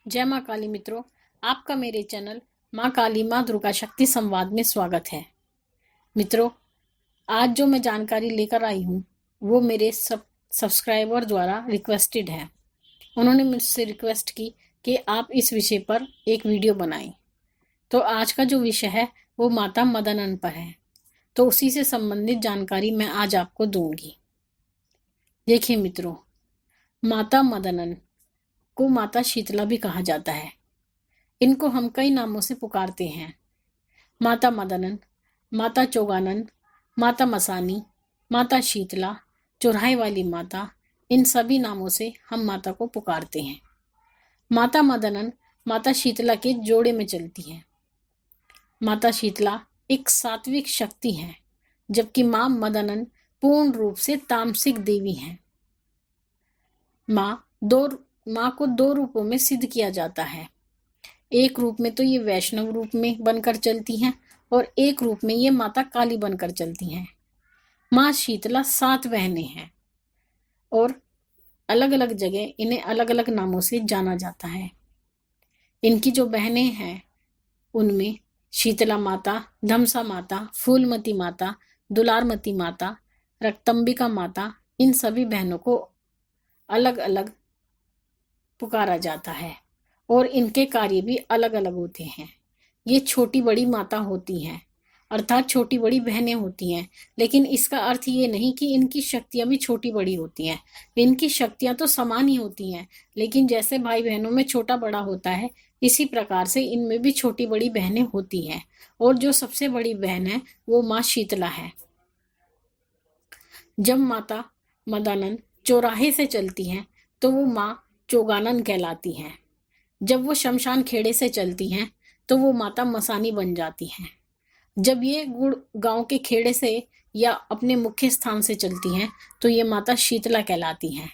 जय माँ काली मित्रों, आपका मेरे चैनल माँ काली माँ दुर्गा शक्ति संवाद में स्वागत है। मित्रों, आज जो मैं जानकारी लेकर आई हूँ वो मेरे सब्सक्राइबर द्वारा रिक्वेस्टेड है। उन्होंने मुझसे रिक्वेस्ट की कि आप इस विषय पर एक वीडियो बनाएं। तो आज का जो विषय है वो माता मदनन पर है, तो उसी से संबंधित जानकारी मैं आज आपको दूंगी। देखिए मित्रों, माता मदनन को माता शीतला भी कहा जाता है। इनको हम कई नामों से पुकारते हैं। माता मदनन, माता चोगानन, माता मसानी, माता शीतला, चौराहे वाली माता, इन सभी नामों से हम माता को पुकारते हैं। माता मदनन माता शीतला के जोड़े में चलती है। माता शीतला एक सात्विक शक्ति है, जबकि मां मदनन पूर्ण रूप से तामसिक देवी हैं। मां को दो रूपों में सिद्ध किया जाता है। एक रूप में तो ये वैष्णव रूप में बनकर चलती हैं और एक रूप में ये माता काली बनकर चलती हैं। माँ शीतला 7 बहनें हैं और अलग अलग जगह इन्हें अलग अलग नामों से जाना जाता है। इनकी जो बहनें हैं उनमें शीतला माता, धमसा माता, फूलमती माता, दुलारमती माता, रक्तंबिका माता, इन सभी बहनों को अलग अलग पुकारा जाता है और इनके कार्य भी अलग अलग होते हैं। ये छोटी बड़ी माता होती हैं, अर्थात छोटी बड़ी बहनें होती हैं, लेकिन इसका अर्थ ये नहीं कि इनकी शक्तियां भी छोटी बड़ी होती हैं। इनकी शक्तियां तो समान ही होती हैं, लेकिन जैसे भाई बहनों में छोटा बड़ा होता है, इसी प्रकार से इनमें भी छोटी बड़ी बहनें होती हैं। और जो सबसे बड़ी बहन है वो माँ शीतला है। जब माता मदानन चौराहे से चलती हैं तो वो माँ चोगानन कहलाती हैं। जब वो शमशान खेड़े से चलती हैं तो वो माता मसानी बन जाती हैं। जब ये गुड़ गांव के खेड़े से या अपने मुख्य स्थान से चलती हैं तो ये माता शीतला कहलाती हैं।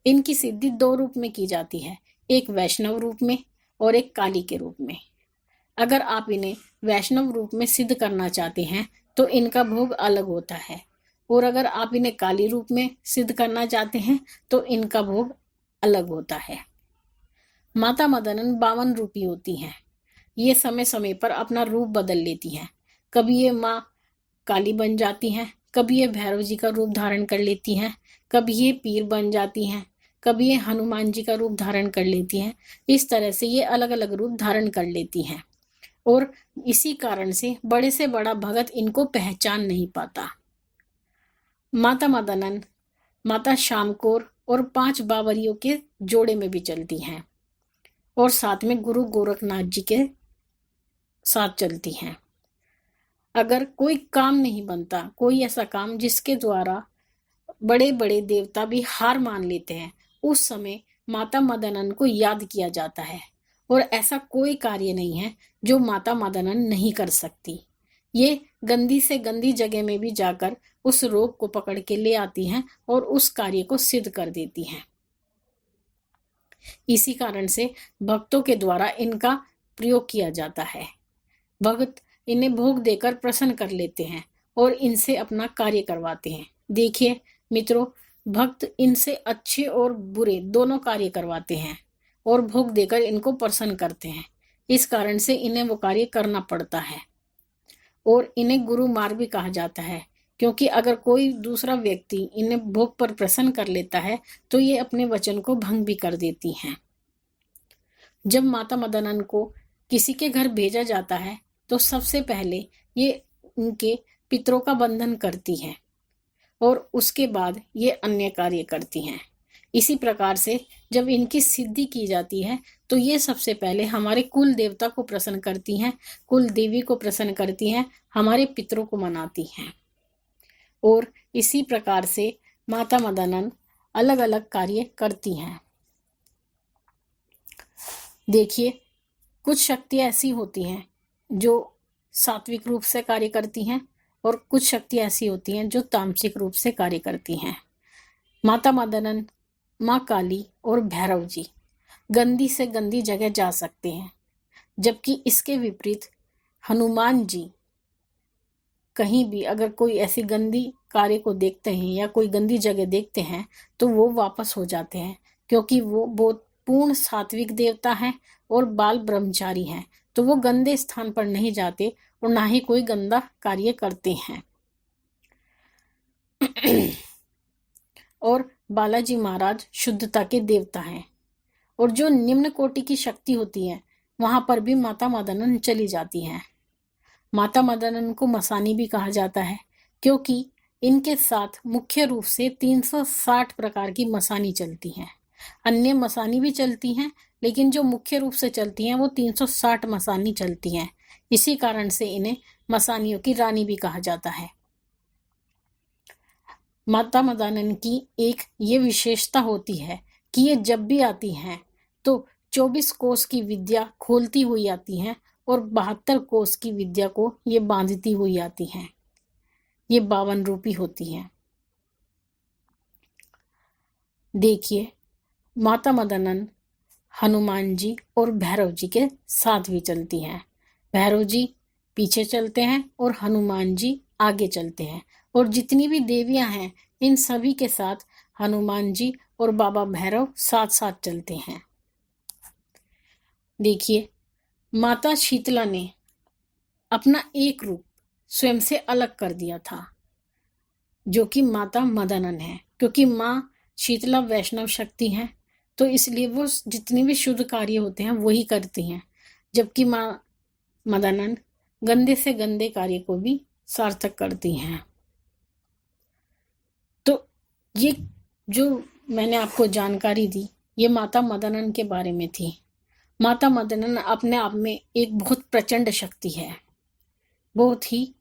इनकी सिद्धि 2 रूप में की जाती है, एक वैष्णव रूप में और एक काली के रूप में। अगर आप इन्हें वैष्णव रूप में सिद्ध करना चाहते हैं तो इनका भोग अलग होता है, और अगर आप इन्हें काली रूप में सिद्ध करना चाहते हैं तो इनका भोग अलग होता है। माता मदनन 52 रूपी होती हैं। ये समय समय पर अपना रूप बदल लेती हैं। कभी ये माँ काली बन जाती हैं, कभी ये भैरव जी का रूप धारण कर लेती हैं, कभी ये पीर बन जाती हैं, कभी ये हनुमान जी का रूप धारण कर लेती हैं। इस तरह से ये अलग अलग रूप धारण कर लेती हैं और इसी कारण से बड़े से बड़ा भगत इनको पहचान नहीं पाता। माता मदनन माता शामकोर और 5 बावरियों के जोड़े में भी चलती हैं और साथ में गुरु गोरखनाथ जी के साथ चलती हैं। अगर कोई काम नहीं बनता, कोई ऐसा काम जिसके द्वारा बड़े बड़े देवता भी हार मान लेते हैं, उस समय माता मदनन को याद किया जाता है। और ऐसा कोई कार्य नहीं है जो माता मदनन नहीं कर सकती। ये गंदी से गंदी जगह में भी जाकर उस रोग को पकड़ के ले आती हैं और उस कार्य को सिद्ध कर देती हैं। इसी कारण से भक्तों के द्वारा इनका प्रयोग किया जाता है। भक्त इन्हें भोग देकर प्रसन्न कर लेते हैं और इनसे अपना कार्य करवाते हैं। देखिए मित्रों, भक्त इनसे अच्छे और बुरे दोनों कार्य करवाते हैं और भोग देकर इनको प्रसन्न करते हैं। इस कारण से इन्हें वो कार्य करना पड़ता है और इन्हें गुरु मार भी कहा जाता है, क्योंकि अगर कोई दूसरा व्यक्ति इन्हें भोग पर प्रसन्न कर लेता है तो ये अपने वचन को भंग भी कर देती हैं। जब माता मदनन को किसी के घर भेजा जाता है तो सबसे पहले ये उनके पितरों का बंधन करती हैं और उसके बाद ये अन्य कार्य करती हैं। इसी प्रकार से जब इनकी सिद्धि की जाती है तो ये सबसे पहले हमारे कुल देवता को प्रसन्न करती हैं, कुल देवी को प्रसन्न करती हैं, हमारे पितरों को मनाती हैं। और इसी प्रकार से माता मदनन अलग अलग कार्य करती हैं। देखिए, कुछ शक्तियाँ ऐसी होती हैं जो सात्विक रूप से कार्य करती हैं और कुछ शक्तियाँ ऐसी होती हैं जो तामसिक रूप से कार्य करती हैं। माता मदनन, माँ काली और भैरव जी गंदी से गंदी जगह जा सकते हैं, जबकि इसके विपरीत हनुमान जी कहीं भी अगर कोई ऐसी गंदी कार्य को देखते हैं या कोई गंदी जगह देखते हैं तो वो वापस हो जाते हैं, क्योंकि वो बहुत पूर्ण सात्विक देवता हैं और बाल ब्रह्मचारी हैं, तो वो गंदे स्थान पर नहीं जाते और ना ही कोई गंदा कार्य करते हैं। और बालाजी महाराज शुद्धता के देवता हैं, और जो निम्न कोटि की शक्ति होती है वहां पर भी माता मदनन चली जाती हैं। माता मदनन को मसानी भी कहा जाता है, क्योंकि इनके साथ मुख्य रूप से 360 प्रकार की मसानी चलती हैं। अन्य मसानी भी चलती हैं, लेकिन जो मुख्य रूप से चलती हैं वो 360 मसानी चलती हैं। इसी कारण से इन्हें मसानियों की रानी भी कहा जाता है। माता मदनन की एक ये विशेषता होती है कि ये जब भी आती हैं तो 24 कोस की विद्या खोलती हुई आती हैं और 72 कोस की विद्या को ये बांधती हुई आती हैं। ये 52 रूपी होती हैं। देखिए, माता मदनन हनुमान जी और भैरव जी के साथ भी चलती हैं। भैरव जी पीछे चलते हैं और हनुमान जी आगे चलते हैं, और जितनी भी देवियां हैं इन सभी के साथ हनुमान जी और बाबा भैरव साथ साथ चलते हैं। देखिए, माता शीतला ने अपना एक रूप स्वयं से अलग कर दिया था, जो कि माता मदनन है। क्योंकि माँ शीतला वैष्णव शक्ति हैं, तो इसलिए वो जितने भी शुद्ध कार्य होते हैं वही करती हैं, जबकि माँ मदनन गंदे से गंदे कार्य को भी सार्थक करती हैं। तो ये जो मैंने आपको जानकारी दी, ये माता मदनन के बारे में थी। माता मदनन अपने आप में एक बहुत प्रचंड शक्ति है, बहुत ही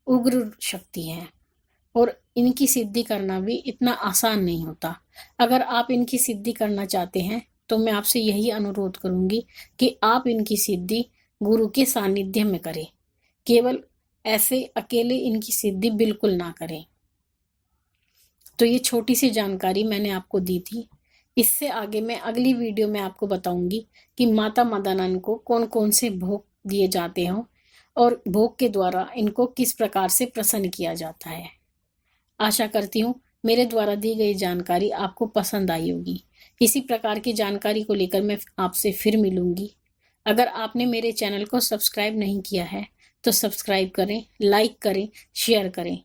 उग्र शक्ति है, और इनकी सिद्धि करना भी इतना आसान नहीं होता। अगर आप इनकी सिद्धि करना चाहते हैं तो मैं आपसे यही अनुरोध करूंगी कि आप इनकी सिद्धि गुरु के सानिध्य में करें। केवल ऐसे अकेले इनकी सिद्धि बिल्कुल ना करें। तो ये छोटी सी जानकारी मैंने आपको दी थी। इससे आगे मैं अगली वीडियो में आपको बताऊंगी कि माता मदनन को कौन कौन से भोग दिए जाते हैं और भोग के द्वारा इनको किस प्रकार से प्रसन्न किया जाता है। आशा करती हूँ मेरे द्वारा दी गई जानकारी आपको पसंद आई होगी। इसी प्रकार की जानकारी को लेकर मैं आपसे फिर मिलूंगी। अगर आपने मेरे चैनल को सब्सक्राइब नहीं किया है तो सब्सक्राइब करें, लाइक करें, शेयर करें,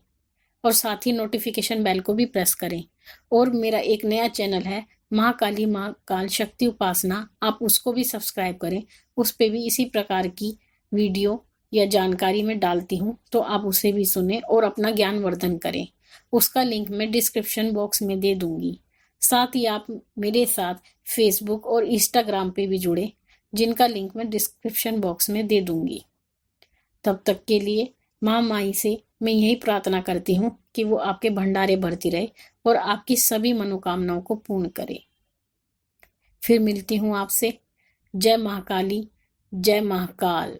और साथ ही नोटिफिकेशन बेल को भी प्रेस करें। और मेरा एक नया चैनल है महाकाली महाकाल शक्ति उपासना, आप उसको भी सब्सक्राइब करें। उस पे भी इसी प्रकार की वीडियो या जानकारी मैं डालती हूँ, तो आप उसे भी सुने और अपना ज्ञान वर्धन करें। उसका लिंक मैं डिस्क्रिप्शन बॉक्स में दे दूंगी। साथ ही आप मेरे साथ फेसबुक और इंस्टाग्राम पे भी जुड़े, जिनका लिंक मैं डिस्क्रिप्शन बॉक्स में दे दूंगी। तब तक के लिए माँ माई से मैं यही प्रार्थना करती हूँ कि वो आपके भंडारे भरती रहे और आपकी सभी मनोकामनाओं को पूर्ण करे। फिर मिलती हूँ आपसे। जय महाकाली, जय महाकाल।